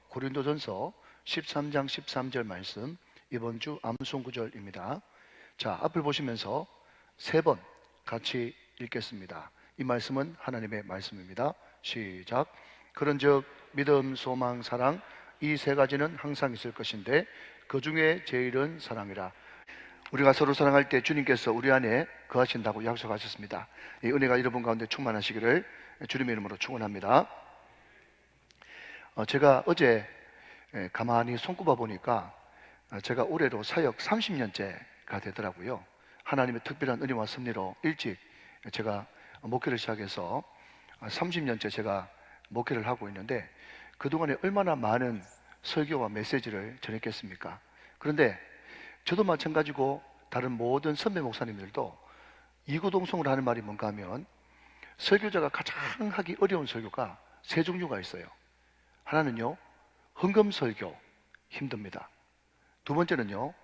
고린도전서 13장 13절 말씀, 이번 주 암송 구절입니다. 자, 앞을 보시면서 세 번 같이 읽겠습니다. 이 말씀은 하나님의 말씀입니다. 시작. 그런즉 믿음, 소망, 사랑, 이 세 가지는 항상 있을 것인데 그 중에 제일은 사랑이라. 우리가 서로 사랑할 때 주님께서 우리 안에 거하신다고 약속하셨습니다. 이 은혜가 여러분 가운데 충만하시기를 주님의 이름으로 축원합니다. 제가 어제 가만히 손꼽아 보니까 제가 올해로 사역 30년째가 되더라고요. 하나님의 특별한 은혜와 섭리로 일찍 제가 목회를 시작해서 30년째 제가 목회를 하고 있는데 그동안에 얼마나 많은 설교와 메시지를 전했겠습니까? 그런데 저도 마찬가지고 다른 모든 선배 목사님들도 이구동성으로 하는 말이 뭔가 하면 설교자가 가장 하기 어려운 설교가 세 종류가 있어요. 하나는요, 헌금설교 힘듭니다. 두 번째는요,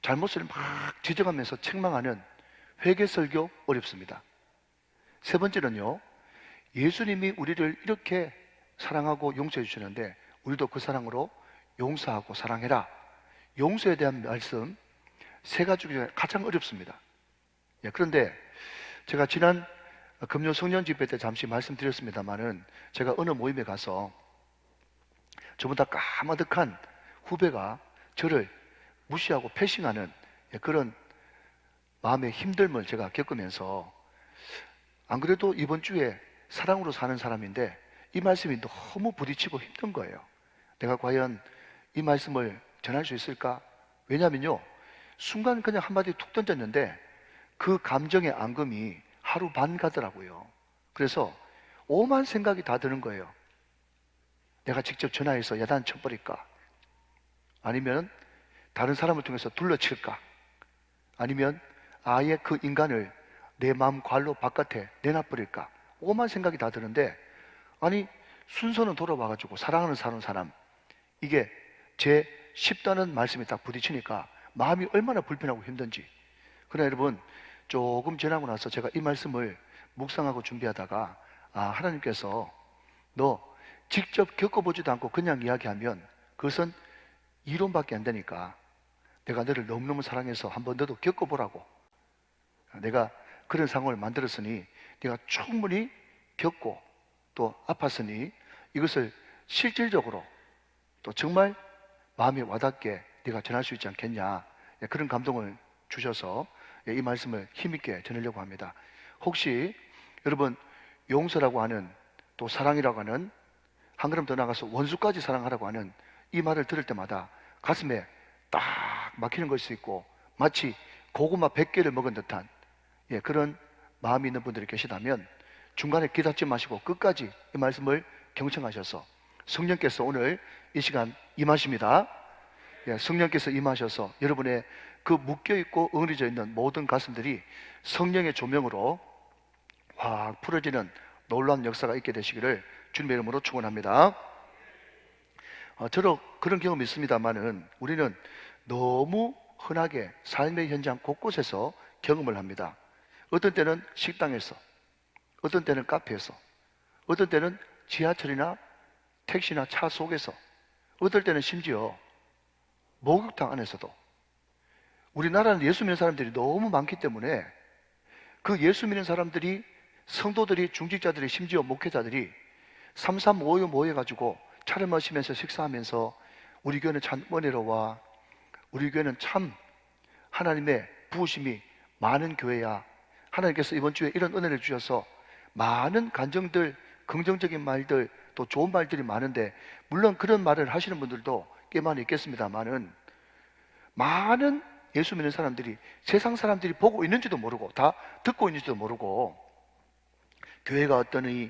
잘못을 막 지적하면서 책망하는 회개설교 어렵습니다. 세 번째는요, 예수님이 우리를 이렇게 사랑하고 용서해 주시는데 우리도 그 사랑으로 용서하고 사랑해라. 용서에 대한 말씀 세 가지 중에 가장 어렵습니다. 그런데 제가 지난 금요 성령 집회 때 잠시 말씀드렸습니다만은 제가 어느 모임에 가서 저보다 까마득한 후배가 저를 무시하고 패싱하는 그런 마음의 힘듦을 제가 겪으면서, 안 그래도 이번 주에 사랑으로 사는 사람인데 이 말씀이 너무 부딪히고 힘든 거예요. 내가 과연 이 말씀을 전할 수 있을까? 왜냐면요, 순간 그냥 한마디 툭 던졌는데 그 감정의 앙금이 하루 반 가더라고요. 그래서 오만 생각이 다 드는 거예요. 내가 직접 전화해서 야단 쳐버릴까? 아니면 다른 사람을 통해서 둘러칠까? 아니면 아예 그 인간을 내 마음 관로 바깥에 내놔버릴까? 오만 생각이 다 드는데, 아니 순서는 돌아와가지고 사랑하는 사람, 이게 제 쉽다는 말씀이 딱 부딪히니까 마음이 얼마나 불편하고 힘든지. 그러나 여러분, 조금 지나고 나서 제가 이 말씀을 묵상하고 준비하다가 하나님께서 너 직접 겪어보지도 않고 그냥 이야기하면 그것은 이론밖에 안 되니까 내가 너를 너무너무 사랑해서 한번 너도 겪어보라고. 내가 그런 상황을 만들었으니 네가 충분히 겪고 또 아팠으니 이것을 실질적으로 또 정말 마음에 와닿게 네가 전할 수 있지 않겠냐. 그런 감동을 주셔서 이 말씀을 힘있게 전하려고 합니다. 혹시 여러분, 용서라고 하는, 또 사랑이라고 하는, 한 걸음 더 나가서 원수까지 사랑하라고 하는 이 말을 들을 때마다 가슴에 딱 막히는 것이 있고 마치 고구마 100개를 먹은 듯한 그런 마음이 있는 분들이 계시다면 중간에 기다지 마시고 끝까지 이 말씀을 경청하셔서 성령께서 오늘 이 시간 임하십니다. 성령께서 임하셔서 여러분의 그 묶여있고 응어리져 있는 모든 가슴들이 성령의 조명으로 확 풀어지는 놀라운 역사가 있게 되시기를 주님의 이름으로 축원합니다. 저도 그런 경험이 있습니다만은 우리는 너무 흔하게 삶의 현장 곳곳에서 경험을 합니다. 어떤 때는 식당에서, 어떤 때는 카페에서, 어떤 때는 지하철이나 택시나 차 속에서, 어떨 때는 심지어 목욕탕 안에서도. 우리나라는 예수 믿는 사람들이 너무 많기 때문에 그 예수 믿는 사람들이, 성도들이, 중직자들이, 심지어 목회자들이 3355 모여가지고 차를 마시면서 식사하면서 우리 교회는 참 은혜로워, 우리 교회는 참 하나님의 부으심이 많은 교회야, 하나님께서 이번 주에 이런 은혜를 주셔서 많은 간증들, 긍정적인 말들, 또 좋은 말들이 많은데, 물론 그런 말을 하시는 분들도 꽤 많이 있겠습니다만은 많은 예수 믿는 사람들이 세상 사람들이 보고 있는지도 모르고 다 듣고 있는지도 모르고 교회가 어떠니,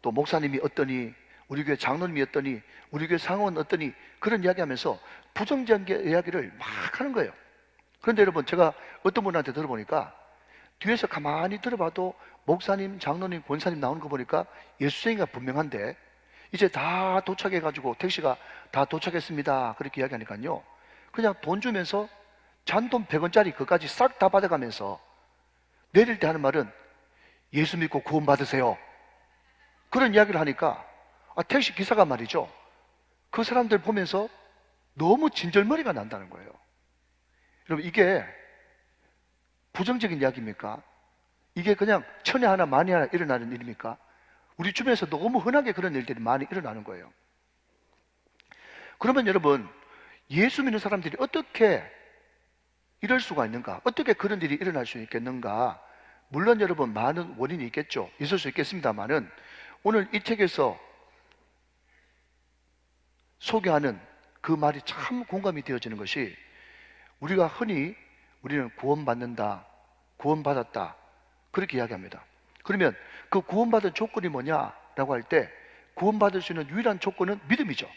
또 목사님이 어떠니, 우리 교회 장로님이 어떠니, 우리 교회 상원 어떠니, 그런 이야기하면서 부정적인 이야기를 막 하는 거예요. 그런데 여러분, 제가 어떤 분한테 들어보니까 뒤에서 가만히 들어봐도 목사님, 장로님, 권사님 나오는 거 보니까 예수쟁이가 분명한데 이제 다 도착해가지고 택시가 다 도착했습니다 그렇게 이야기하니까요, 그냥 돈 주면서 잔돈 100원짜리 그까지 싹 다 받아가면서 내릴 때 하는 말은 예수 믿고 구원 받으세요, 그런 이야기를 하니까 택시 기사가 말이죠, 그 사람들 보면서 너무 진절머리가 난다는 거예요. 여러분, 이게 부정적인 이야기입니까? 이게 그냥 천에 하나 만에 하나 일어나는 일입니까? 우리 주변에서 너무 흔하게 그런 일들이 많이 일어나는 거예요. 그러면 여러분, 예수 믿는 사람들이 어떻게 이럴 수가 있는가? 어떻게 그런 일이 일어날 수 있겠는가? 물론 여러분, 많은 원인이 있겠죠. 있을 수 있겠습니다만은 오늘 이 책에서 소개하는 그 말이 참 공감이 되어지는 것이, 우리가 흔히 우리는 구원받는다, 구원받았다, 그렇게 이야기합니다. 그러면 그 구원받은 조건이 뭐냐라고 할 때, 구원받을 수 있는 유일한 조건은 믿음이죠.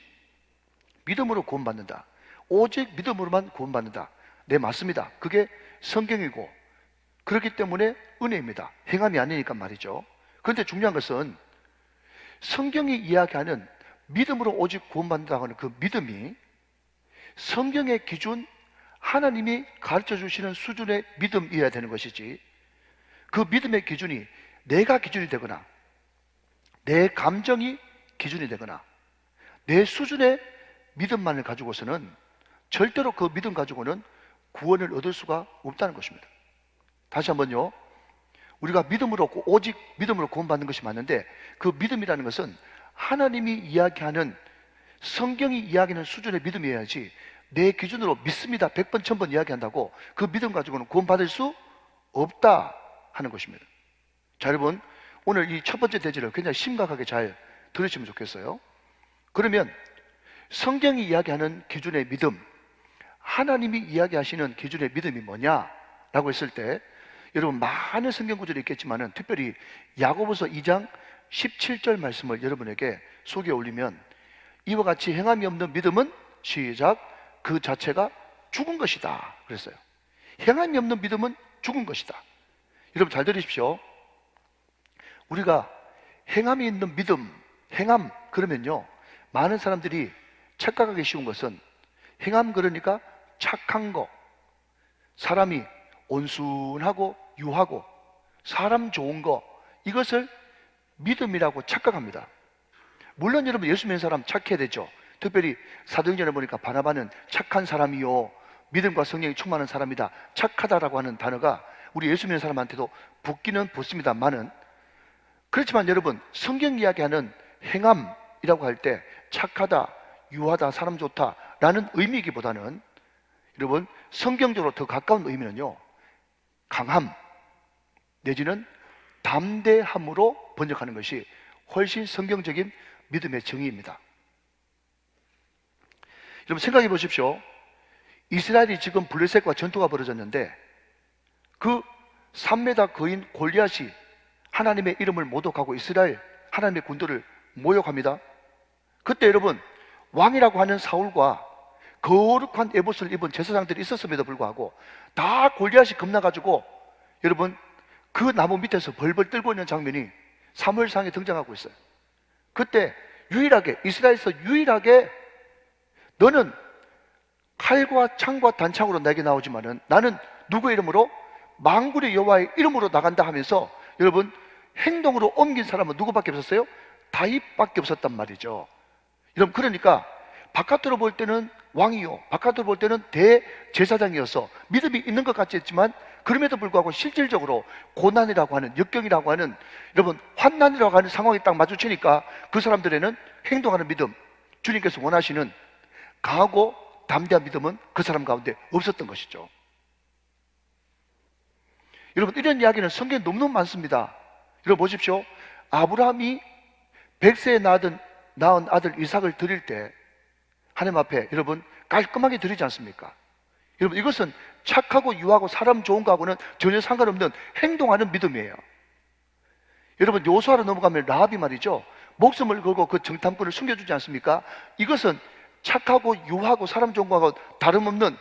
믿음으로 구원받는다. 오직 믿음으로만 구원받는다. 네, 맞습니다. 그게 성경이고, 그렇기 때문에 은혜입니다. 행함이 아니니까 말이죠. 그런데 중요한 것은 성경이 이야기하는 믿음으로 오직 구원받는다고 하는 그 믿음이 성경의 기준, 하나님이 가르쳐 주시는 수준의 믿음이어야 되는 것이지, 그 믿음의 기준이 내가 기준이 되거나 내 감정이 기준이 되거나 내 수준의 믿음만을 가지고서는 절대로 그 믿음 가지고는 구원을 얻을 수가 없다는 것입니다. 다시 한번요. 우리가 믿음으로, 오직 믿음으로 구원받는 것이 맞는데, 그 믿음이라는 것은 하나님이 이야기하는, 성경이 이야기하는 수준의 믿음이어야지, 내 기준으로 믿습니다 100번 1000번 이야기한다고 그 믿음 가지고는 구원받을 수 없다 하는 것입니다. 자, 여러분, 오늘 이 첫 번째 대지를 굉장히 심각하게 잘 들으시면 좋겠어요. 그러면 성경이 이야기하는 기준의 믿음, 하나님이 이야기하시는 기준의 믿음이 뭐냐라고 했을 때, 여러분, 많은 성경 구절이 있겠지만은 특별히 야고보서 2장 17절 말씀을 여러분에게 소개해 올리면, 이와 같이 행함이 없는 믿음은 시작, 그 자체가 죽은 것이다 그랬어요. 행함이 없는 믿음은 죽은 것이다. 여러분, 잘 들으십시오. 우리가 행함이 있는 믿음, 행함 그러면요, 많은 사람들이 착각하기 쉬운 것은, 행함 그러니까 착한 거, 사람이 온순하고 유하고 사람 좋은 거, 이것을 믿음이라고 착각합니다. 물론 여러분, 예수 믿는 사람 착해야 되죠. 특별히 사도행전에 보니까 바나바는 착한 사람이요, 믿음과 성령이 충만한 사람이다, 착하다라고 하는 단어가 우리 예수 믿는 사람한테도 붙기는 붙습니다만은, 그렇지만 여러분, 성경 이야기하는 행함이라고 할 때 착하다, 유하다, 사람 좋다 라는 의미이기보다는, 여러분, 성경적으로 더 가까운 의미는요, 강함 내지는 담대함으로 번역하는 것이 훨씬 성경적인 믿음의 정의입니다. 여러분, 생각해 보십시오. 이스라엘이 지금 블레셋과 전투가 벌어졌는데, 그 3m 거인 골리앗이 하나님의 이름을 모독하고 이스라엘 하나님의 군대를 모욕합니다. 그때 여러분, 왕이라고 하는 사울과 거룩한 에봇을 입은 제사장들이 있었음에도 불구하고 다 골리앗이 겁나가지고, 여러분, 그 나무 밑에서 벌벌 떨고 있는 장면이 사무엘상에 등장하고 있어요. 그때 유일하게, 이스라엘에서 유일하게, 너는 칼과 창과 단창으로 내게 나오지만은 나는 누구의 이름으로? 만군의 여호와의 이름으로 나간다 하면서, 여러분, 행동으로 옮긴 사람은 누구밖에 없었어요? 다윗밖에 없었단 말이죠. 여러분, 그러니까 바깥으로 볼 때는 왕이요, 바깥으로 볼 때는 대제사장이어서 믿음이 있는 것 같이 했지만, 그럼에도 불구하고 실질적으로 고난이라고 하는, 역경이라고 하는, 여러분, 환난이라고 하는 상황이 딱 마주치니까 그 사람들에는 행동하는 믿음, 주님께서 원하시는 강하고 담대한 믿음은 그 사람 가운데 없었던 것이죠. 여러분, 이런 이야기는 성경에 너무너무 많습니다. 여러분 보십시오. 아브라함이 100세에 낳은 아들 이삭을 드릴 때 하나님 앞에, 여러분, 깔끔하게 드리지 않습니까? 여러분, 이것은 착하고 유하고 사람 좋은 거하고는 전혀 상관없는 행동하는 믿음이에요. 여러분, 요수아로 넘어가면 라합이 말이죠, 목숨을 걸고 그 정탐꾼을 숨겨주지 않습니까? 이것은 착하고 유하고 사람 좋은 거하고 다름없는,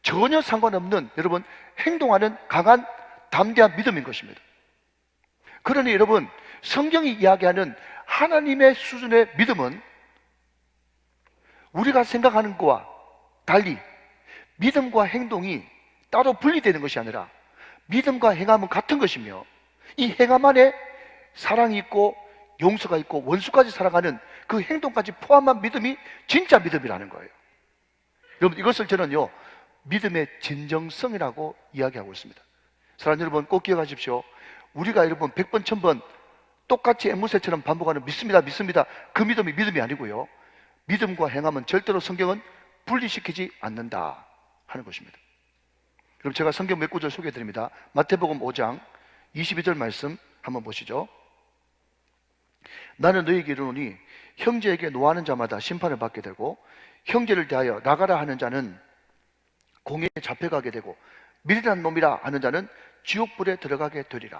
전혀 상관없는, 여러분, 행동하는 강한 담대한 믿음인 것입니다. 그러니 여러분, 성경이 이야기하는 하나님의 수준의 믿음은 우리가 생각하는 것과 달리 믿음과 행동이 따로 분리되는 것이 아니라 믿음과 행함은 같은 것이며, 이 행함 안에 사랑이 있고 용서가 있고 원수까지 사랑하는 그 행동까지 포함한 믿음이 진짜 믿음이라는 거예요. 여러분, 이것을 저는요, 믿음의 진정성이라고 이야기하고 있습니다. 사랑하는 여러분, 꼭 기억하십시오. 우리가 여러분 100번 1000번 똑같이 앵무새처럼 반복하는 믿습니다 믿습니다, 그 믿음이 믿음이 아니고요, 믿음과 행함은 절대로 성경은 분리시키지 않는다 하는 것입니다. 그럼 제가 성경 몇 구절 소개해 드립니다. 마태복음 5장 22절 말씀 한번 보시죠. 나는 너희에게 이르노니 형제에게 노하는 자마다 심판을 받게 되고 형제를 대하여 나가라 하는 자는 공회에 잡혀가게 되고 미련한 놈이라 하는 자는 지옥불에 들어가게 되리라.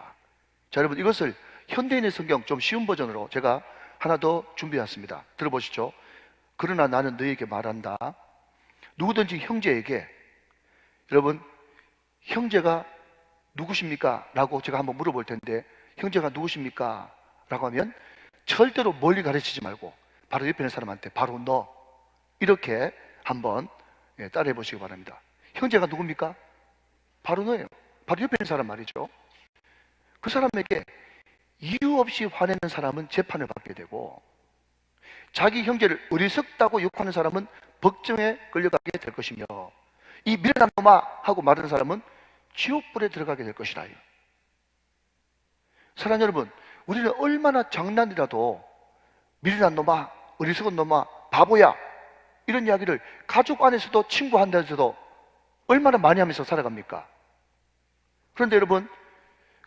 자, 여러분, 이것을 현대인의 성경 좀 쉬운 버전으로 제가 하나 더 준비했습니다. 들어보시죠. 그러나 나는 너희에게 말한다. 누구든지 형제에게, 여러분, 형제가 누구십니까? 라고 제가 한번 물어볼 텐데, 형제가 누구십니까? 라고 하면 절대로 멀리 가르치지 말고 바로 옆에 있는 사람한테 바로 너, 이렇게 한번 따라해 보시기 바랍니다. 형제가 누굽니까? 바로 너예요. 바로 옆에 있는 사람 말이죠. 그 사람에게 이유 없이 화내는 사람은 재판을 받게 되고, 자기 형제를 어리석다고 욕하는 사람은 법정에 끌려가게 될 것이며, 이 미련한 놈아 하고 말하는 사람은 지옥불에 들어가게 될 것이라. 사랑하는 여러분, 우리는 얼마나 장난이라도 미련한 놈아, 어리석은 놈아, 바보야, 이런 이야기를 가족 안에서도 친구한테서도 얼마나 많이 하면서 살아갑니까? 그런데 여러분,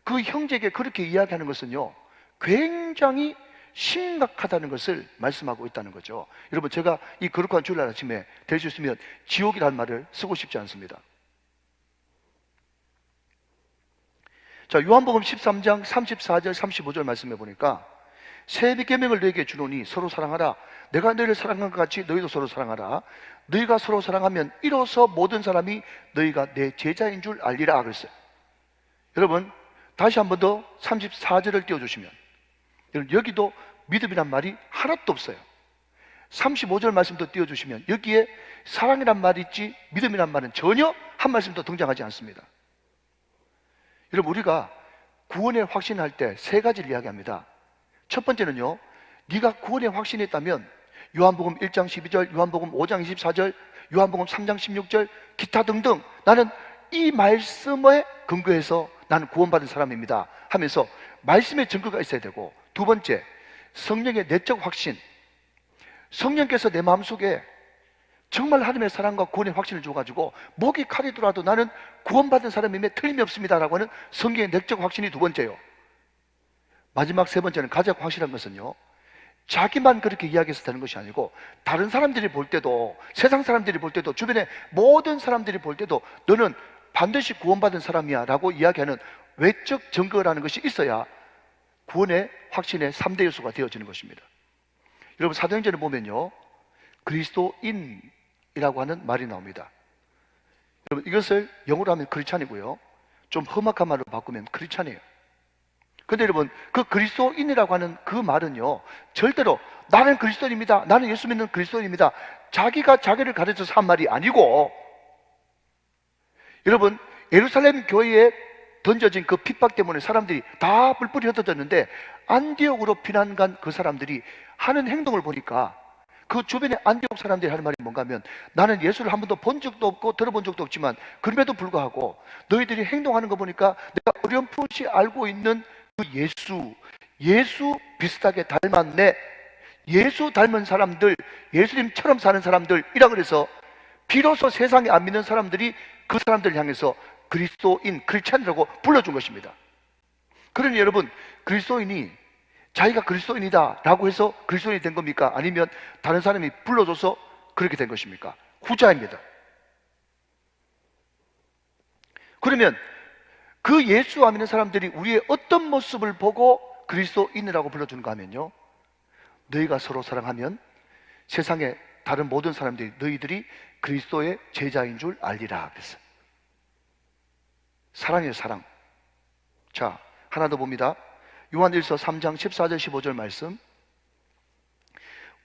그 형제에게 그렇게 이야기하는 것은요, 굉장히 심각하다는 것을 말씀하고 있다는 거죠. 여러분, 제가 이 거룩한 주일날 아침에 될 수 있으면 지옥이라는 말을 쓰고 싶지 않습니다. 자, 요한복음 13장 34절 35절 말씀해 보니까 새 계명을 너희에게 주노니 서로 사랑하라. 내가 너희를 사랑한 것 같이 너희도 서로 사랑하라. 너희가 서로 사랑하면 이로써 모든 사람이 너희가 내 제자인 줄 알리라 그랬어요. 여러분, 다시 한 번 더 34절을 띄워주시면, 여러분, 여기도 믿음이란 말이 하나도 없어요. 35절 말씀도 띄워주시면 여기에 사랑이란 말이 있지 믿음이란 말은 전혀 한 말씀도 등장하지 않습니다. 여러분, 우리가 구원에 확신할 때 세 가지를 이야기합니다. 첫 번째는요, 네가 구원에 확신이 있다면 요한복음 1장 12절, 요한복음 5장 24절, 요한복음 3장 16절, 기타 등등, 나는 이 말씀에 근거해서 나는 구원받은 사람입니다 하면서 말씀의 증거가 있어야 되고, 두 번째, 성령의 내적 확신, 성령께서 내 마음속에 정말 하나님의 사랑과 구원의 확신을 줘가지고 목이 칼이더라도 나는 구원받은 사람임에 틀림이 없습니다라고 하는 성경의 내적 확신이 두 번째요. 마지막 세 번째는 가장 확실한 것은요, 자기만 그렇게 이야기해서 되는 것이 아니고 다른 사람들이 볼 때도, 세상 사람들이 볼 때도, 주변의 모든 사람들이 볼 때도 너는 반드시 구원받은 사람이야 라고 이야기하는 외적 증거라는 것이 있어야 구원의 확신의 3대 요소가 되어지는 것입니다. 여러분, 사도행전을 보면요, 그리스도인이라고 하는 말이 나옵니다. 여러분, 이것을 영어로 하면 크리스찬이고요, 좀 험악한 말로 바꾸면 크리스찬이에요. 근데 여러분, 그 그리스도인이라고 하는 그 말은요, 절대로 나는 그리스도인입니다, 나는 예수 믿는 그리스도인입니다, 자기가 자기를 가르쳐서 한 말이 아니고, 여러분, 예루살렘 교회에 던져진 그 핍박 때문에 사람들이 다 뿔뿔이 흩어졌는데 안디옥으로 피난 간 그 사람들이 하는 행동을 보니까 그 주변의 안디옥 사람들이 하는 말이 뭔가 하면, 나는 예수를 한 번도 본 적도 없고 들어본 적도 없지만 그럼에도 불구하고 너희들이 행동하는 거 보니까 내가 어렴풋이 알고 있는 그 예수 비슷하게 닮았네, 예수 닮은 사람들, 예수님처럼 사는 사람들이라 그래서 비로소 세상에 안 믿는 사람들이 그 사람들을 향해서 그리스도인, 크리스찬이라고 불러준 것입니다. 그러니 여러분, 그리스도인이 자기가 그리스도인이다 라고 해서 그리스도인이 된 겁니까? 아니면 다른 사람이 불러줘서 그렇게 된 것입니까? 후자입니다. 그러면 그 예수 안 믿는 사람들이 우리의 어떤 모습을 보고 그리스도인이라고 불러주는가 하면요, 너희가 서로 사랑하면 세상의 다른 모든 사람들이 너희들이 그리스도의 제자인 줄 알리라 그랬어요. 사랑이에요, 사랑. 자, 하나 더 봅니다. 요한일서 3장 14절 15절 말씀.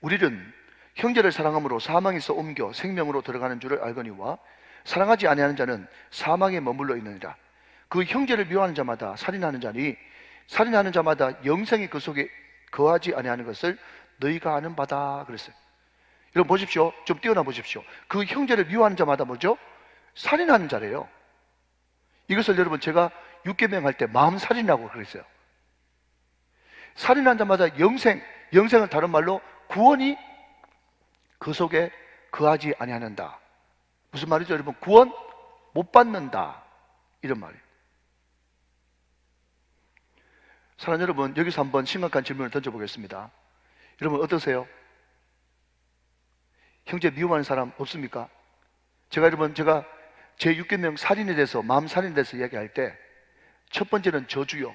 우리는 형제를 사랑함으로 사망에서 옮겨 생명으로 들어가는 줄을 알거니와 사랑하지 아니하는 자는 사망에 머물러 있느니라. 그 형제를 미워하는 자마다 살인하는 자니 살인하는 자마다 영생이 그 속에 거하지 아니하는 것을 너희가 아는 바다 그랬어요. 여러분 보십시오. 좀 띄어나 보십시오. 그 형제를 미워하는 자마다 뭐죠? 살인하는 자래요. 이것을 여러분 제가 육계명 할 때 마음살인이라고 그랬어요. 살인한 자마다 영생은 다른 말로 구원이 그 속에 거하지 아니하는다. 무슨 말이죠 여러분? 구원 못 받는다 이런 말이에요. 사랑하는 여러분, 여기서 한번 심각한 질문을 던져보겠습니다. 여러분 어떠세요? 형제 미워하는 사람 없습니까? 제가 제 6계명 살인에 대해서, 마음 살인에 대해서 이야기할 때 첫 번째는 저주요,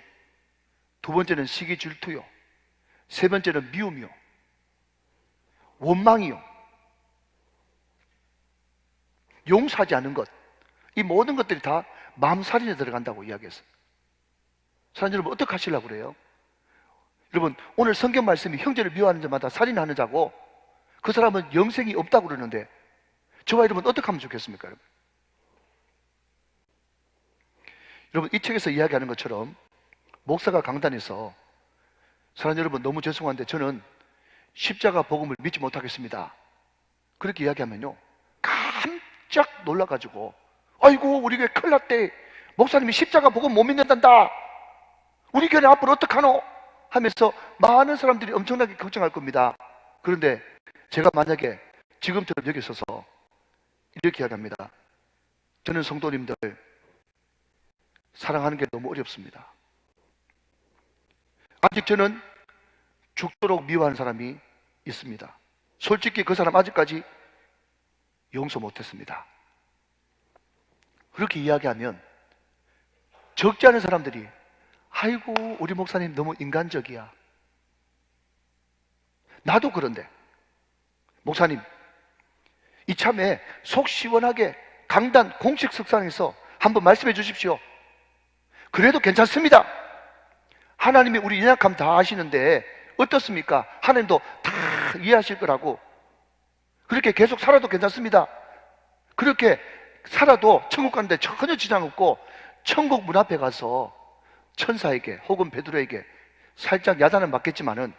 두 번째는 시기 질투요, 세 번째는 미움이요, 원망이요, 용서하지 않은 것, 이 모든 것들이 다 마음 살인에 들어간다고 이야기했어요. 사랑하는 여러분 어떻게 하시려고 그래요? 여러분 오늘 성경 말씀이 형제를 미워하는 자마다 살인하는 자고 그 사람은 영생이 없다고 그러는데 저와 여러분 어떻게 하면 좋겠습니까? 여러분 이 책에서 이야기하는 것처럼 목사가 강단에서 사랑하는 여러분 너무 죄송한데 저는 십자가 복음을 믿지 못하겠습니다 그렇게 이야기하면요 깜짝 놀라가지고 아이고 우리 교회 큰일 났대, 목사님이 십자가 복음 못 믿는단다, 우리 교회는 앞으로 어떡하노 하면서 많은 사람들이 엄청나게 걱정할 겁니다. 그런데 제가 만약에 지금처럼 여기 서서 이렇게 이야기합니다. 저는 성도님들 사랑하는 게 너무 어렵습니다. 아직 저는 죽도록 미워하는 사람이 있습니다. 솔직히 그 사람 아직까지 용서 못했습니다. 그렇게 이야기하면 적지 않은 사람들이 아이고 우리 목사님 너무 인간적이야, 나도 그런데 목사님 이참에 속 시원하게 강단 공식 석상에서 한번 말씀해 주십시오. 그래도 괜찮습니다. 하나님이 우리 연약함 다 아시는데 어떻습니까? 하나님도 다 이해하실 거라고. 그렇게 계속 살아도 괜찮습니다. 그렇게 살아도 천국 가는데 전혀 지장 없고 천국 문 앞에 가서 천사에게 혹은 베드로에게 살짝 야단을 맞겠지만은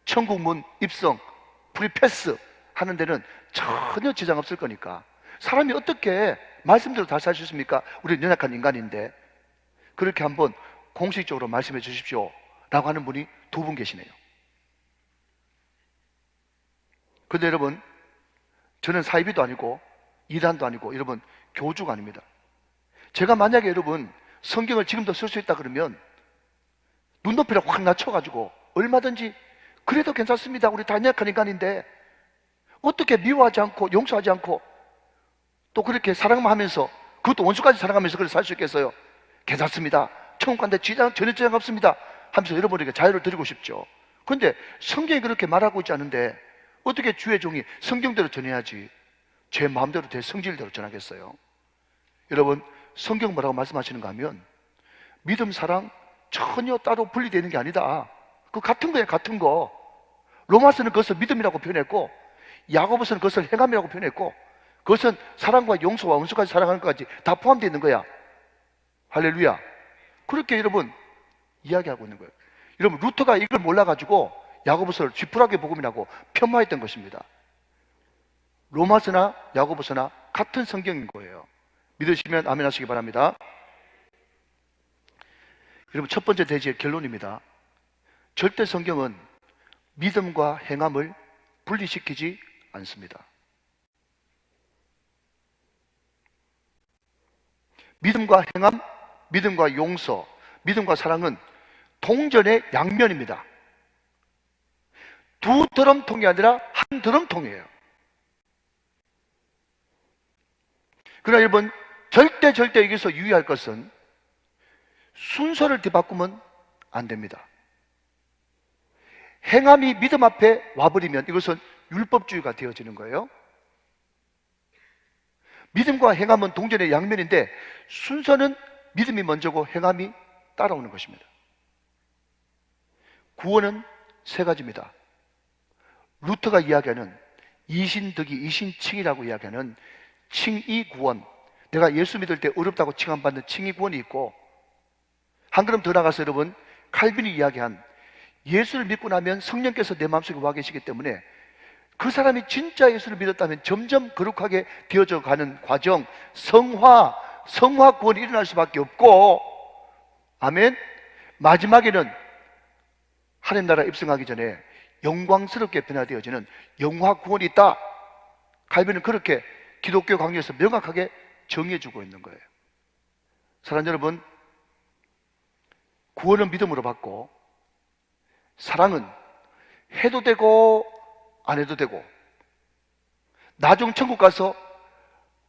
천국 문 입성 프리패스 하는 데는 전혀 지장 없을 거니까 사람이 어떻게 말씀대로 다 살 수 있습니까? 우리는 연약한 인간인데. 그렇게 한번 공식적으로 말씀해 주십시오 라고 하는 분이 두 분 계시네요. 그런데 여러분 저는 사이비도 아니고 이단도 아니고 여러분 교주가 아닙니다. 제가 만약에 여러분 성경을 지금도 쓸 수 있다 그러면 눈높이를 확 낮춰가지고 얼마든지 그래도 괜찮습니다, 우리 다 연약한 인간인데 어떻게 미워하지 않고 용서하지 않고 또 그렇게 사랑만 하면서 그것도 원수까지 사랑하면서 그렇게 살 수 있겠어요? 괜찮습니다, 천국 가는데 전혀 지장 없습니다 하면서 여러분에게 자유를 드리고 싶죠. 그런데 성경이 그렇게 말하고 있지 않은데 어떻게 주의 종이 성경대로 전해야지 제 마음대로 제 성질대로 전하겠어요? 여러분 성경 뭐라고 말씀하시는가 하면 믿음, 사랑 전혀 따로 분리되는 게 아니다. 그 같은 거예요, 같은 거. 로마서는 그것을 믿음이라고 표현했고 야고보서는 그것을 행함이라고 표현했고 그것은 사랑과 용서와 원수까지 사랑하는 것까지 다 포함되어 있는 거야. 할렐루야. 그렇게 여러분 이야기하고 있는 거예요. 여러분 루터가 이걸 몰라가지고 야고보서를 쥐푸라기 복음이라고 폄하했던 것입니다. 로마서나 야고보서나 같은 성경인 거예요. 믿으시면 아멘 하시기 바랍니다. 여러분 첫 번째 대지의 결론입니다. 절대 성경은 믿음과 행함을 분리시키지 않습니다. 믿음과 행함, 믿음과 용서, 믿음과 사랑은 동전의 양면입니다. 두 드럼통이 아니라 한 드럼통이에요. 그러나 여러분 절대 여기서 유의할 것은 순서를 뒤바꾸면 안 됩니다. 행함이 믿음 앞에 와버리면 이것은 율법주의가 되어지는 거예요. 믿음과 행함은 동전의 양면인데 순서는 믿음이 먼저고 행함이 따라오는 것입니다. 구원은 세 가지입니다. 루터가 이야기하는 이신덕이 이신칭이라고 이야기하는 칭의 구원, 내가 예수 믿을 때 어렵다고 칭함받는 칭의 구원이 있고 한 걸음 더 나가서 여러분 칼빈이 이야기한 예수를 믿고 나면 성령께서 내 마음속에 와 계시기 때문에 그 사람이 진짜 예수를 믿었다면 점점 거룩하게 되어져 가는 과정, 성화 구원이 일어날 수밖에 없고, 아멘. 마지막에는 하나님 나라 입성하기 전에 영광스럽게 변화되어지는 영화 구원이 있다. 칼빈은 그렇게 기독교 강요에서 명확하게 정해주고 있는 거예요. 사랑하는 여러분, 구원은 믿음으로 받고 사랑은 해도 되고 안 해도 되고, 나중 천국 가서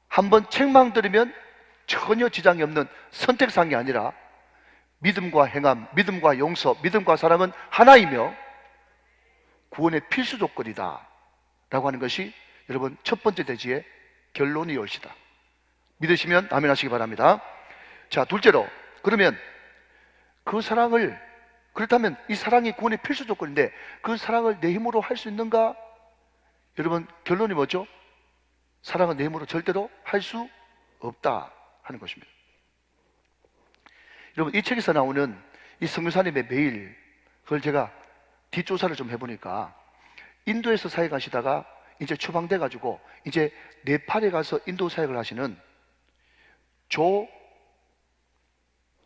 한번 책망 들으면 전혀 지장이 없는 선택사항이 아니라 믿음과 행함, 믿음과 용서, 믿음과 사랑은 하나이며 구원의 필수 조건이다 라고 하는 것이 여러분 첫 번째 대지의 결론이 옳시다. 믿으시면 아멘 하시기 바랍니다. 자, 둘째로, 그러면 그 사랑을, 그렇다면 이 사랑이 구원의 필수 조건인데 그 사랑을 내 힘으로 할 수 있는가? 여러분 결론이 뭐죠? 사랑은 내 힘으로 절대로 할 수 없다 하는 것입니다. 여러분 이 책에서 나오는 이 선교사님의 메일, 그걸 제가 뒷조사를 좀 해보니까 인도에서 사역하시다가 이제 추방돼 가지고 이제 네팔에 가서 인도 사역을 하시는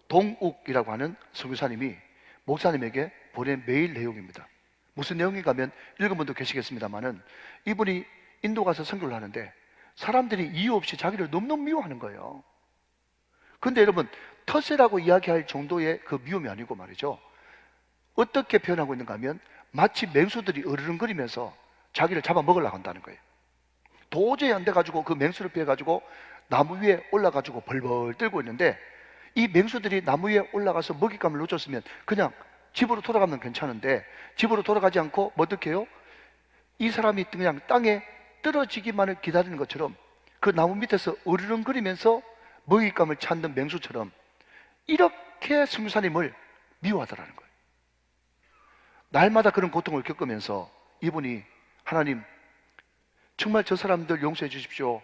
조동욱이라고 하는 선교사님이 목사님에게 보낸 메일 내용입니다. 무슨 내용인가 하면 읽은 분도 계시겠습니다만은, 이분이 인도 가서 선교를 하는데 사람들이 이유 없이 자기를 너무너무 미워하는 거예요. 근데 여러분 텃세라고 이야기할 정도의 그 미움이 아니고 말이죠, 어떻게 표현하고 있는가 하면 마치 맹수들이 으르렁거리면서 자기를 잡아먹으려고 한다는 거예요. 도저히 안 돼가지고 그 맹수를 피해가지고 나무 위에 올라가지고 벌벌 떨고 있는데, 이 맹수들이 나무 위에 올라가서 먹잇감을 놓쳤으면 그냥 집으로 돌아가면 괜찮은데 집으로 돌아가지 않고 뭐 어떻게 해요? 이 사람이 그냥 땅에 떨어지기만을 기다리는 것처럼 그 나무 밑에서 으르렁거리면서 먹잇감을 찾는 맹수처럼 이렇게 선교사님을 미워하더라는 거예요. 날마다 그런 고통을 겪으면서 이분이 하나님 정말 저 사람들 용서해 주십시오,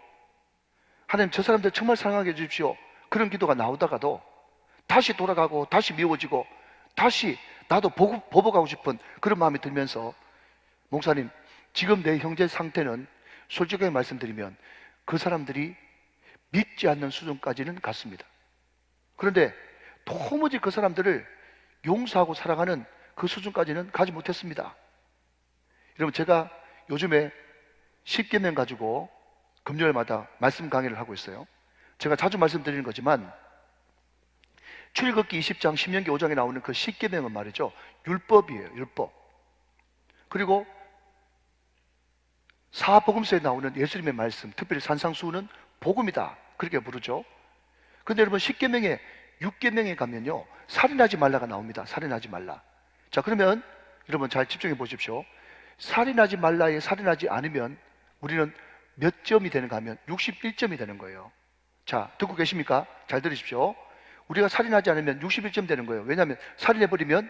하나님 저 사람들 정말 사랑하게 해 주십시오, 그런 기도가 나오다가도 다시 돌아가고 다시 미워지고 다시 나도 보복하고 싶은 그런 마음이 들면서, 목사님 지금 내 형제 상태는 솔직하게 말씀드리면 그 사람들이 믿지 않는 수준까지는 갔습니다. 그런데 도무지 그 사람들을 용서하고 사랑하는 그 수준까지는 가지 못했습니다. 여러분 제가 요즘에 10계명 가지고 금요일마다 말씀 강의를 하고 있어요. 제가 자주 말씀드리는 거지만 출애굽기 20장 신명기 5장에 나오는 그 10계명은 말이죠, 율법이에요. 율법. 그리고 사복음서에 나오는 예수님의 말씀, 특별히 산상수훈은 복음이다 그렇게 부르죠. 근데 여러분 10계명에 6계명에 가면요 살인하지 말라가 나옵니다. 살인하지 말라. 자, 그러면 여러분 잘 집중해 보십시오. 살인하지 말라에 살인하지 않으면 우리는 몇 점이 되는가 하면 61점이 되는 거예요. 자, 듣고 계십니까? 잘 들으십시오. 우리가 살인하지 않으면 61점 되는 거예요. 왜냐하면 살인해버리면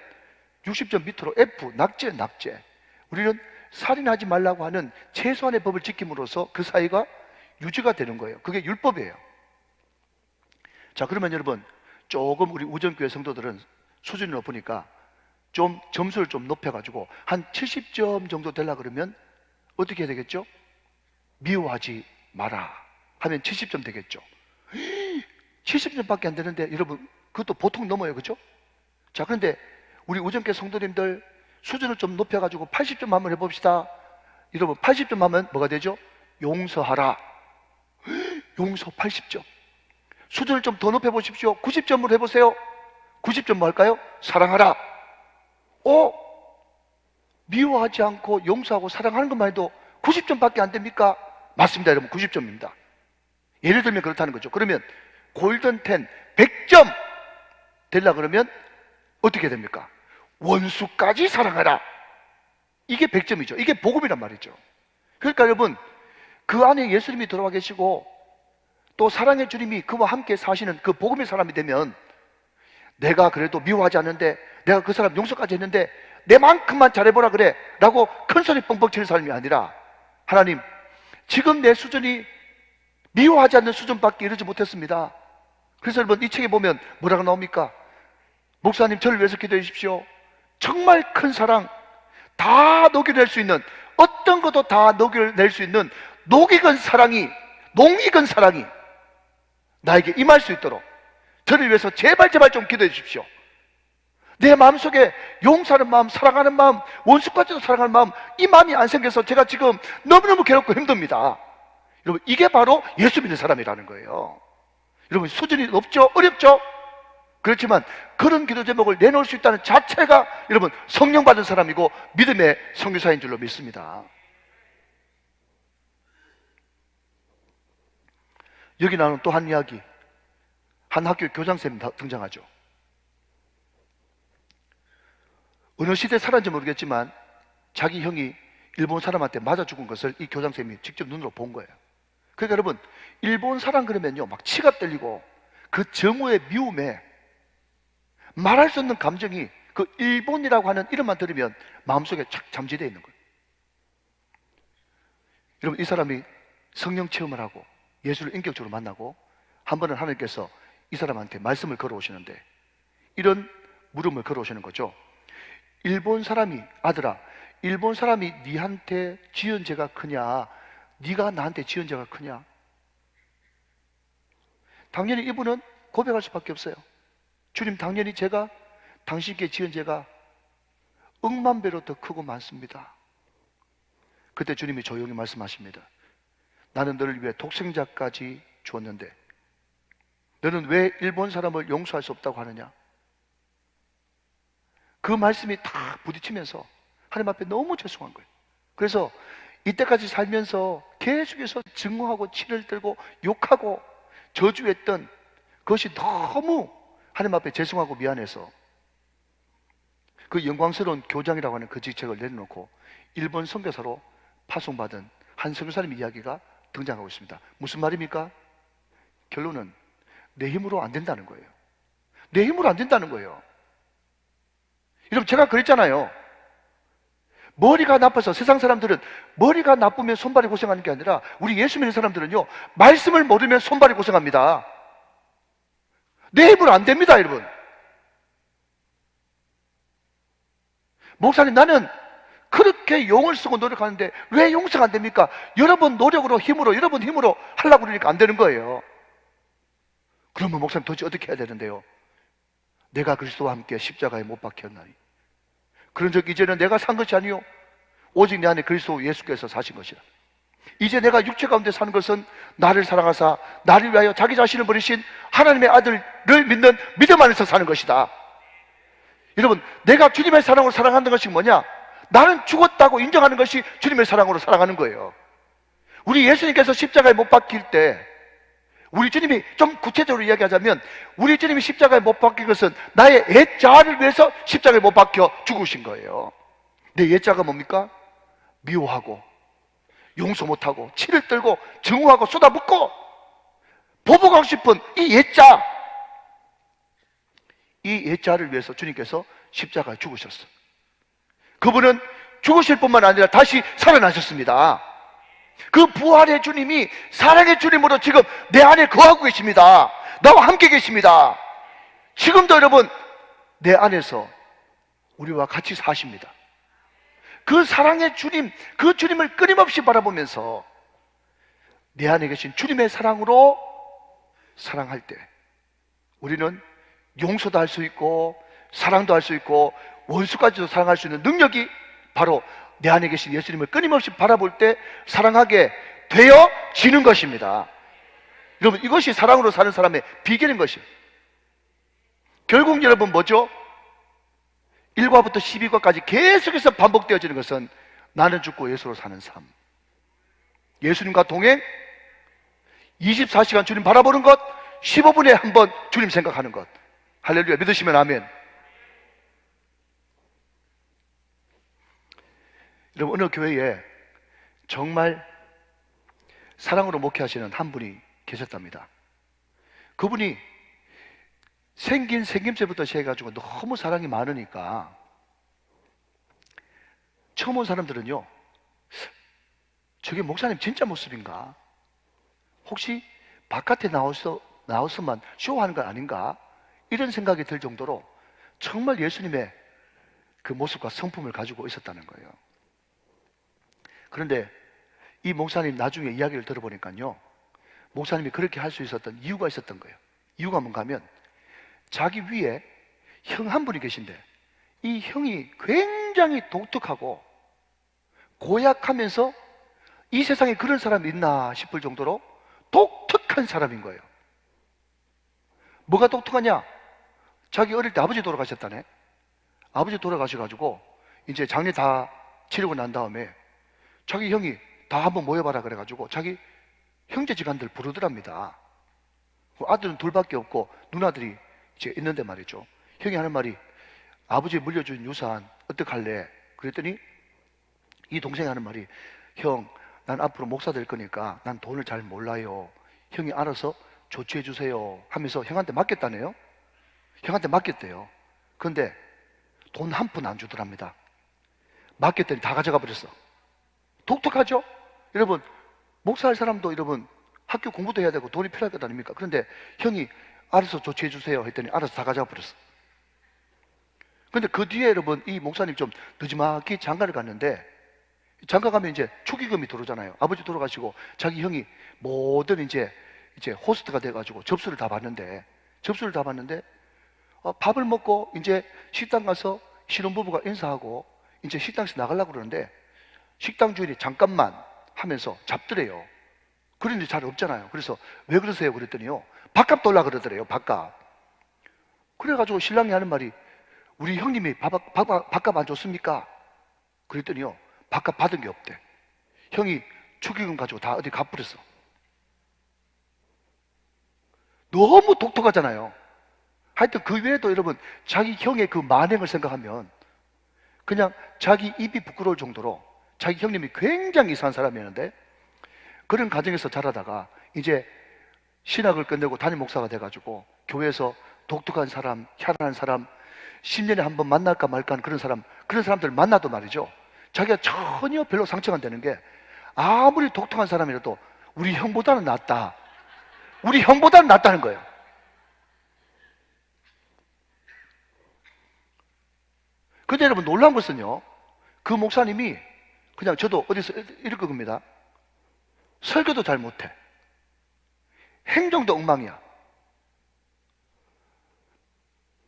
60점 밑으로 F, 낙제. 우리는 살인하지 말라고 하는 최소한의 법을 지킴으로써 그 사이가 유지가 되는 거예요. 그게 율법이에요. 자, 그러면 여러분 조금 우리 우정교회 성도들은 수준이 높으니까 좀 점수를 좀 높여가지고 한 70점 정도 되려고 그러면 어떻게 해야 되겠죠? 미워하지 마라 하면 70점 되겠죠. 70점밖에 안 되는데 여러분 그것도 보통 넘어요, 그죠? 자, 그런데 우리 우정교회 성도님들 수준을 좀 높여가지고 80점 한번 해봅시다. 여러분 80점 하면 뭐가 되죠? 용서하라. 용서 80점. 수준을 좀 더 높여보십시오. 90점으로 해보세요. 90점 뭐 할까요? 사랑하라. 미워하지 않고 용서하고 사랑하는 것만 해도 90점밖에 안 됩니까? 맞습니다, 여러분. 90점입니다. 예를 들면 그렇다는 거죠. 그러면 골든 10, 100점 되려고 그러면 어떻게 됩니까? 원수까지 사랑하라. 이게 100점이죠. 이게 복음이란 말이죠. 그러니까 여러분 그 안에 예수님이 들어와 계시고 또 사랑의 주님이 그와 함께 사시는 그 복음의 사람이 되면, 내가 그래도 미워하지 않는데 내가 그 사람 용서까지 했는데 내만큼만 잘해보라 그래 라고 큰소리 뻥뻥 치는 사람이 아니라, 하나님 지금 내 수준이 미워하지 않는 수준밖에 이르지 못했습니다. 그래서 여러분 이 책에 보면 뭐라고 나옵니까? 목사님 저를 위해서 기도해 주십시오. 정말 큰 사랑, 다 녹여낼 수 있는, 어떤 것도 다 녹여낼 수 있는 녹익은 사랑이, 농익은 사랑이 나에게 임할 수 있도록 저를 위해서 제발 좀 기도해 주십시오. 내 마음속에 용서하는 마음, 사랑하는 마음, 원수까지도 사랑하는 마음, 이 마음이 안 생겨서 제가 지금 너무너무 괴롭고 힘듭니다. 여러분, 이게 바로 예수 믿는 사람이라는 거예요. 여러분, 수준이 높죠? 어렵죠? 그렇지만 그런 기도 제목을 내놓을 수 있다는 자체가 여러분 성령 받은 사람이고 믿음의 선교사인 줄로 믿습니다. 여기 나오는 또 한 이야기, 한 학교 교장선생님 등장하죠. 어느 시대에 살았는지 모르겠지만 자기 형이 일본 사람한테 맞아 죽은 것을 이 교장선생님이 직접 눈으로 본 거예요. 그러니까 여러분, 일본 사람 그러면요 막 치가 떨리고 그 정오의 미움에 말할 수 없는 감정이 그 일본이라고 하는 이름만 들으면 마음속에 착 잠재되어 있는 거예요. 여러분, 이 사람이 성령 체험을 하고 예수를 인격적으로 만나고 한 번은 하나님께서 이 사람한테 말씀을 걸어오시는데 이런 물음을 걸어오시는 거죠. 일본 사람이, 아들아, 일본 사람이 네한테 지은 죄가 크냐, 네가 나한테 지은 죄가 크냐? 당연히 이분은 고백할 수밖에 없어요. 주님, 당연히 제가 당신께 지은 죄가 억만 배로 더 크고 많습니다. 그때 주님이 조용히 말씀하십니다. 나는 너를 위해 독생자까지 주었는데 너는 왜 일본 사람을 용서할 수 없다고 하느냐? 그 말씀이 다 부딪히면서 하나님 앞에 너무 죄송한 거예요. 그래서 이때까지 살면서 계속해서 증오하고 치를 들고 욕하고 저주했던 그것이 너무 하나님 앞에 죄송하고 미안해서 그 영광스러운 교장이라고 하는 그 직책을 내려놓고 일본 선교사로 파송받은 한 선교사님 이야기가 등장하고 있습니다. 무슨 말입니까? 결론은 내 힘으로 안 된다는 거예요. 내 힘으로 안 된다는 거예요. 여러분, 제가 그랬잖아요. 머리가 나빠서, 세상 사람들은 머리가 나쁘면 손발이 고생하는 게 아니라 우리 예수 믿는 사람들은요 말씀을 모르면 손발이 고생합니다. 내 힘으로 안 됩니다, 여러분. 목사님, 나는 그렇게 용을 쓰고 노력하는데 왜 용서가 안 됩니까? 여러분 노력으로, 힘으로, 여러분 힘으로 하려고 그러니까 안 되는 거예요. 그러면 목사님 도대체 어떻게 해야 되는데요? 내가 그리스도와 함께 십자가에 못 박혔나니 그런 적 이제는 내가 산 것이 아니요 오직 내 안에 그리스도 예수께서 사신 것이라. 이제 내가 육체 가운데 사는 것은 나를 사랑하사 나를 위하여 자기 자신을 버리신 하나님의 아들을 믿는 믿음 안에서 사는 것이다. 여러분, 내가 주님의 사랑으로 사랑하는 것이 뭐냐? 나는 죽었다고 인정하는 것이 주님의 사랑으로 사랑하는 거예요. 우리 예수님께서 십자가에 못 박힐 때 우리 주님이, 좀 구체적으로 이야기하자면 우리 주님이 십자가에 못 박힌 것은 나의 옛자를 위해서 십자가에 못 박혀 죽으신 거예요. 내 옛자가 뭡니까? 미워하고 용서 못하고 치를 떨고 증오하고 쏟아붓고 보복하고 싶은 이 옛자, 이 옛자를 위해서 주님께서 십자가에 죽으셨어요. 그분은 죽으실 뿐만 아니라 다시 살아나셨습니다. 그 부활의 주님이 사랑의 주님으로 지금 내 안에 거하고 계십니다. 나와 함께 계십니다. 지금도 여러분 내 안에서 우리와 같이 사십니다. 그 사랑의 주님, 그 주님을 끊임없이 바라보면서 내 안에 계신 주님의 사랑으로 사랑할 때 우리는 용서도 할 수 있고 사랑도 할 수 있고 원수까지도 사랑할 수 있는 능력이 바로 내 안에 계신 예수님을 끊임없이 바라볼 때 사랑하게 되어지는 것입니다. 여러분, 이것이 사랑으로 사는 사람의 비결인 것이에요. 결국 여러분 뭐죠? 1과부터 12과까지 계속해서 반복되어지는 것은 나는 죽고 예수로 사는 삶, 예수님과 동행, 24시간 주님 바라보는 것, 15분에 한 번 주님 생각하는 것. 할렐루야. 믿으시면 아멘. 여러분, 어느 교회에 정말 사랑으로 목회하시는 한 분이 계셨답니다. 그분이 생긴 생김새부터 시작해가지고 너무 사랑이 많으니까 처음 온 사람들은요, 저게 목사님 진짜 모습인가? 혹시 바깥에 나와서만 쇼하는 건 아닌가? 이런 생각이 들 정도로 정말 예수님의 그 모습과 성품을 가지고 있었다는 거예요. 그런데 이 목사님 나중에 이야기를 들어보니까요, 목사님이 그렇게 할 수 있었던 이유가 있었던 거예요. 이유가 뭔가 하면 자기 위에 형 한 분이 계신데 이 형이 굉장히 독특하고 고약하면서 이 세상에 그런 사람이 있나 싶을 정도로 독특한 사람인 거예요. 뭐가 독특하냐? 자기 어릴 때 아버지 돌아가셨다네. 아버지 돌아가셔가지고 이제 장례 다 치르고 난 다음에 자기 형이 다 한번 모여봐라 그래가지고 자기 형제지간들 부르더랍니다. 아들은 둘밖에 없고 누나들이 이제 있는데 말이죠. 형이 하는 말이 아버지 물려준 유산 어떡할래? 그랬더니 이 동생이 하는 말이 형, 난 앞으로 목사 될 거니까 난 돈을 잘 몰라요. 형이 알아서 조치해 주세요 하면서 형한테 맡겼다네요. 형한테 맡겼대요. 그런데 돈 한 푼 안 주더랍니다. 맡겼더니 다 가져가 버렸어. 독특하죠? 여러분, 목사할 사람도 여러분 학교 공부도 해야 되고 돈이 필요할 것 아닙니까? 그런데 형이 알아서 조치해 주세요 했더니 알아서 다 가져가 버렸어. 근데 그 뒤에 여러분 이 목사님 좀 늦지막히 장가를 갔는데 장가 가면 이제 축의금이 들어오잖아요. 아버지 돌아가시고 자기 형이 모든 이제 호스트가 돼가지고 접수를 다 받는데 밥을 먹고 이제 식당 가서 신혼부부가 인사하고 이제 식당에서 나가려고 그러는데 식당 주인이 잠깐만 하면서 잡더래요. 그런데 잘 없잖아요. 그래서 왜 그러세요? 그랬더니요, 밥값 돌라 그러더래요. 밥값. 그래가지고 신랑이 하는 말이 우리 형님이 밥값 안 줬습니까? 그랬더니요, 밥값 받은 게 없대. 형이 축의금 가지고 다 어디 갚버렸어. 너무 독특하잖아요. 하여튼 그 외에도 여러분 자기 형의 그 만행을 생각하면 그냥 자기 입이 부끄러울 정도로 자기 형님이 굉장히 이상한 사람이었는데 그런 가정에서 자라다가 이제 신학을 끝내고 담임 목사가 돼가지고 교회에서 독특한 사람, 희한한 사람, 10년에 한 번 만날까 말까 하는 그런 사람들 만나도 말이죠, 자기가 전혀 별로 상처가 안 되는 게 아무리 독특한 사람이라도 우리 형보다는 낫다. 우리 형보다는 낫다는 거예요. 근데 여러분 놀라운 것은요, 그 목사님이 그냥 저도 어디서 읽을 겁니다. 설교도 잘 못해. 행정도 엉망이야.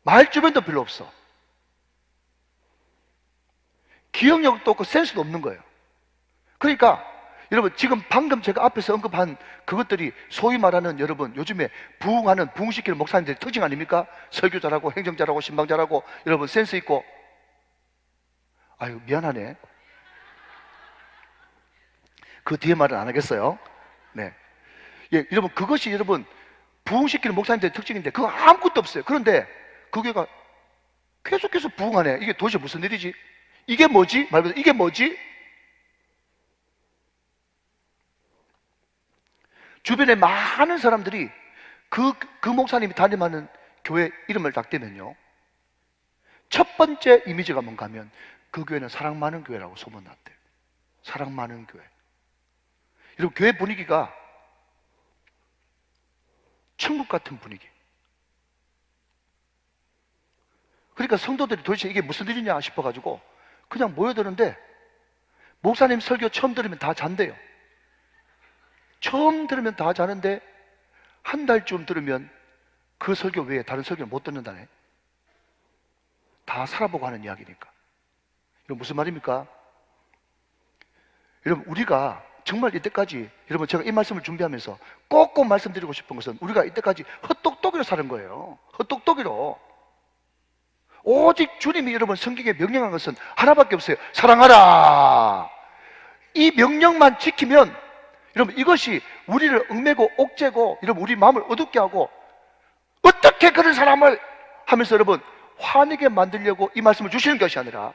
말주변도 별로 없어. 기억력도 없고 센스도 없는 거예요. 그러니까 여러분 지금 방금 제가 앞에서 언급한 그것들이 소위 말하는 여러분 요즘에 부흥시키는 목사님들의 특징 아닙니까? 설교 잘하고 행정 잘하고 신방 잘하고 여러분 센스 있고. 아유 미안하네. 그 뒤에 말은 안 하겠어요. 네. 예, 여러분 그것이 여러분 부흥시키는 목사님들의 특징인데 그거 아무것도 없어요. 그런데 그 교회가 계속해서 부흥하네. 이게 도대체 무슨 일이지? 이게 뭐지? 말 그대로 이게 뭐지? 주변에 많은 사람들이 그 목사님이 담임하는 교회 이름을 딱 대면요, 첫 번째 이미지가 뭔가 하면 그 교회는 사랑 많은 교회라고 소문났대요. 사랑 많은 교회. 여러분 교회 분위기가 천국 같은 분위기. 그러니까 성도들이 도대체 이게 무슨 일이냐 싶어가지고 그냥 모여드는데 목사님 설교 처음 들으면 다 잔대요. 처음 들으면 다 자는데 한 달쯤 들으면 그 설교 외에 다른 설교를 못 듣는다네. 다 살아보고 하는 이야기니까. 이건 무슨 말입니까? 여러분 우리가 정말 이때까지, 여러분 제가 이 말씀을 준비하면서 꼭꼭 말씀드리고 싶은 것은 우리가 이때까지 헛똑똑이로 사는 거예요. 헛똑똑이로. 오직 주님이 여러분 성경에 명령한 것은 하나밖에 없어요. 사랑하라. 이 명령만 지키면 여러분 이것이 우리를 얽매고 옥죄고 여러분 우리 마음을 어둡게 하고 어떻게 그런 사람을 하면서 여러분 화내게 만들려고 이 말씀을 주시는 것이 아니라,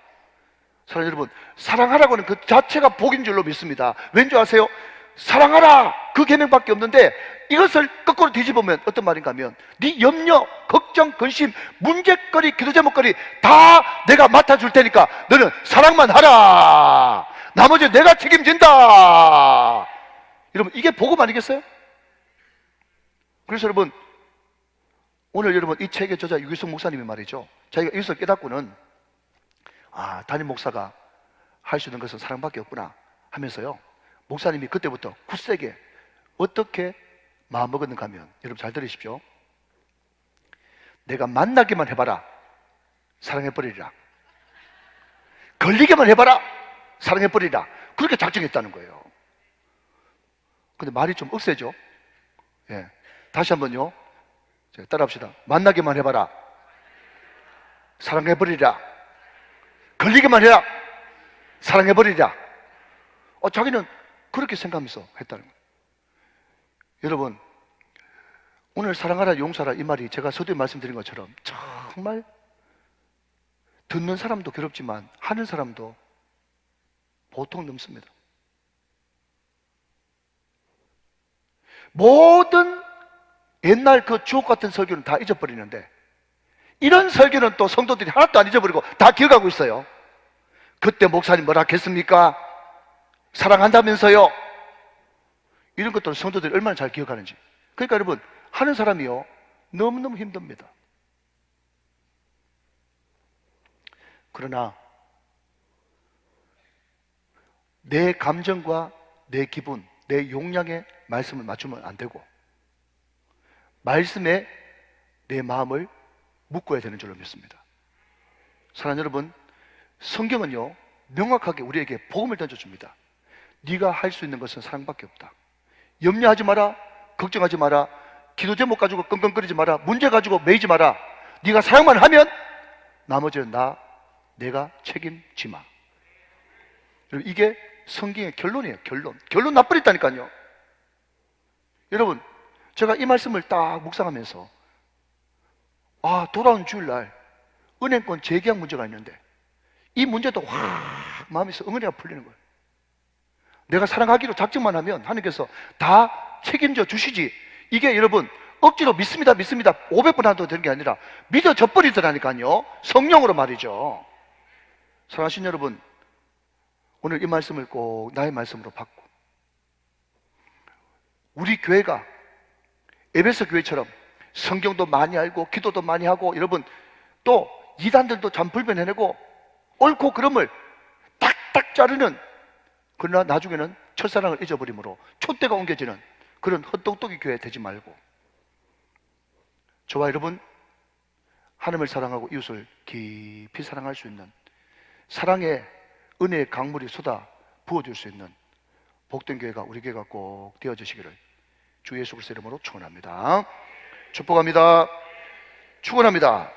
사랑 여러분, 사랑하라고는 그 자체가 복인 줄로 믿습니다. 왠지 아세요? 사랑하라 그 계명밖에 없는데 이것을 거꾸로 뒤집으면 어떤 말인가 하면 네 염려, 걱정, 근심, 문제거리, 기도 제목거리 다 내가 맡아줄 테니까 너는 사랑만 하라. 나머지 내가 책임진다. 여러분 이게 복음 아니겠어요? 그래서 여러분 오늘 여러분 이 책의 저자 유기성 목사님이 말이죠, 자기가 여기서 깨닫고는 아, 담임 목사가 할 수 있는 것은 사랑밖에 없구나 하면서요, 목사님이 그때부터 굳세게 어떻게 마음먹었는가 하면, 여러분 잘 들으십시오. 내가 만나기만 해봐라, 사랑해버리리라. 걸리기만 해봐라, 사랑해버리리라. 그렇게 작정했다는 거예요. 근데 말이 좀 억세죠? 예. 다시 한번요. 따라합시다. 만나기만 해봐라, 사랑해버리리라. 걸리기만 해라, 사랑해버리리라. 자기는 그렇게 생각하면서 했다는 거예요. 여러분, 오늘 사랑하라 용서하라 이 말이 제가 서두에 말씀드린 것처럼 정말 듣는 사람도 괴롭지만 하는 사람도 보통 넘습니다. 모든 옛날 그 주옥 같은 설교는 다 잊어버리는데, 이런 설교는 또 성도들이 하나도 안 잊어버리고 다 기억하고 있어요. 그때 목사님 뭐라 했습니까? 사랑한다면서요? 이런 것들은 성도들이 얼마나 잘 기억하는지. 그러니까 여러분, 하는 사람이요, 너무너무 힘듭니다. 그러나 내 감정과 내 기분, 내 용량에 말씀을 맞추면 안 되고, 말씀에 내 마음을 묶어야 되는 줄로 믿습니다. 사랑하는 여러분, 성경은요 명확하게 우리에게 복음을 던져줍니다. 네가 할 수 있는 것은 사랑밖에 없다. 염려하지 마라, 걱정하지 마라, 기도 제목 가지고 끙끙거리지 마라, 문제 가지고 매이지 마라. 네가 사랑만 하면 나머지는 내가 책임지마. 이게 성경의 결론이에요. 결론 나버렸다니까요. 여러분, 제가 이 말씀을 딱 묵상하면서 돌아온 주일날 은행권 재계약 문제가 있는데, 이 문제도 확 마음에서 응어리가 풀리는 거예요. 내가 사랑하기로 작정만 하면 하나님께서 다 책임져 주시지. 이게 여러분 억지로 믿습니다 500번 하도 되는 게 아니라 믿어져 버리더라니까요. 성령으로 말이죠. 사랑하신 여러분, 오늘 이 말씀을 꼭 나의 말씀으로 받고, 우리 교회가 에베소 교회처럼 성경도 많이 알고 기도도 많이 하고, 여러분 또 이단들도 참 불변해내고 옳고 그름을 딱딱 자르는, 그러나 나중에는 첫사랑을 잊어버림으로 촛대가 옮겨지는 그런 헛똑똑이 교회 되지 말고, 저와 여러분 하나님을 사랑하고 이웃을 깊이 사랑할 수 있는, 사랑의 은혜의 강물이 쏟아 부어줄 수 있는 복된 교회가 우리 교회가 꼭 되어지시기를 주 예수 그리스도 이름으로 축원합니다. 축복합니다. 축원합니다.